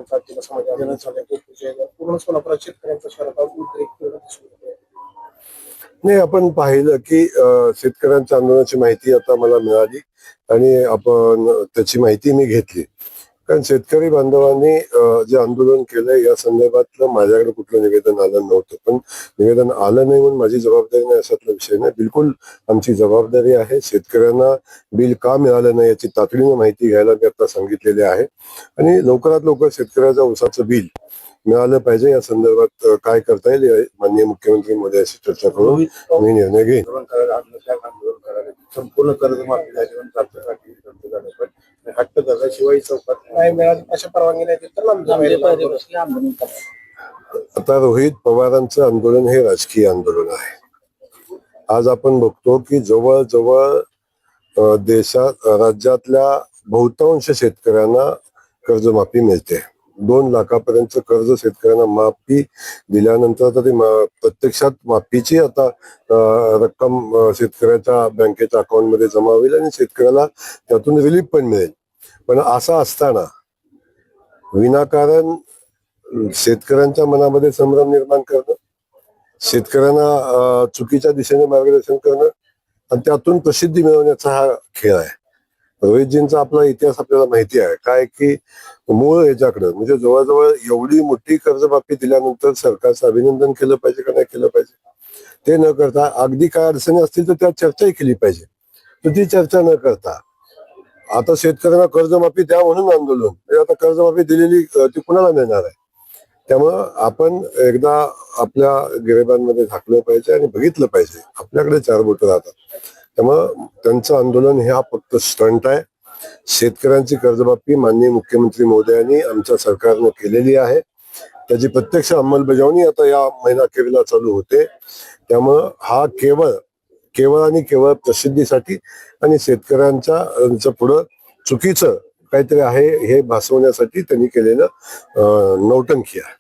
शेतकऱ्यांचा किंवा समाज आंदोलन झालं पूर्ण सोलापुरात शेतकऱ्यांचा शहरात उद्रेक दिसून येतोय. नाही, आपण पाहिलं की शेतकऱ्यांच्या आंदोलनाची माहिती आता मला मिळाली आणि आपण त्याची माहिती मी घेतली. कारण शेतकरी बांधवांनी जे आंदोलन केलंय या संदर्भातलं माझ्याकडे कुठलं निवेदन आलं नव्हतं, पण निवेदन आलं नाही म्हणून माझी जबाबदारी नाही अशातला विषय नाही. बिलकुल आमची जबाबदारी आहे. शेतकऱ्यांना बिल का मिळालं नाही याची तातडीने माहिती घ्यायला मी आता सांगितलेले आहे आणि लवकरात लवकर शेतकऱ्याच्या ऊसाचं बिल मिळालं पाहिजे. या संदर्भात काय करता येईल माननीय मुख्यमंत्री मोदयांशी चर्चा करून मी निर्णय घेईन. संपूर्ण कर्जमाफी झाली पण हट्ट शिवाय चौकात नाही मिळाली अशा परवानगी नाही तर आंदोलन. आता रोहित पवारांचं आंदोलन हे राजकीय आंदोलन आहे. आज आपण बघतो की जवळजवळ देशात राज्यातल्या बहुतांश शेतकऱ्यांना कर्जमाफी मिळते. 2 लाखापर्यंत कर्ज शेतकऱ्यांना माफी दिल्यानंतर आता ते प्रत्यक्षात माफीची आता रक्कम शेतकऱ्याच्या बँकेच्या अकाउंटमध्ये जमा होईल आणि शेतकऱ्याला त्यातून रिलीफ पण मिळेल. पण असं असताना विनाकारण शेतकऱ्यांच्या मनामध्ये संभ्रम निर्माण करणं, शेतकऱ्यांना चुकीच्या दिशेने मार्गदर्शन करणं आणि त्यातून प्रसिद्धी मिळवण्याचा हा खेळ आहे. रोहितजींचा आपला इतिहास आपल्याला माहिती आहे काय की मूळ याच्याकडं म्हणजे जवळजवळ एवढी मोठी कर्जमाफी दिल्यानंतर सरकारचं अभिनंदन केलं पाहिजे का नाही केलं पाहिजे, ते न करता अगदी काय अडचणी असतील तर त्यात चर्चाही केली पाहिजे. तर ती चर्चा न करता आता शेतकऱ्यांना कर्जमाफी द्या म्हणून आंदोलन, आता कर्जमाफी दिलेली ती कुणाला मिळणार आहे. त्यामुळं आपण एकदा आपल्या गरिबांमध्ये झाकलं पाहिजे आणि बघितलं पाहिजे. आपल्याकडे 4 बोटं राहतात. त्यामुळं त्यांचं आंदोलन हे हा फक्त स्टंट आहे. शेतकऱ्यांची कर्जमाफी माननीय मुख्यमंत्री महोदयांनी आमच्या सरकारनं केलेली आहे. त्याची प्रत्यक्ष अंमलबजावणी आता या महिनाअखेरीला चालू होते. त्यामुळं हा केवळ आणि केवळ प्रसिद्धीसाठी आणि शेतकऱ्यांच्या पुढं चुकीचं काहीतरी आहे हे भासवण्यासाठी त्यांनी केलेलं नौटंकी आहे.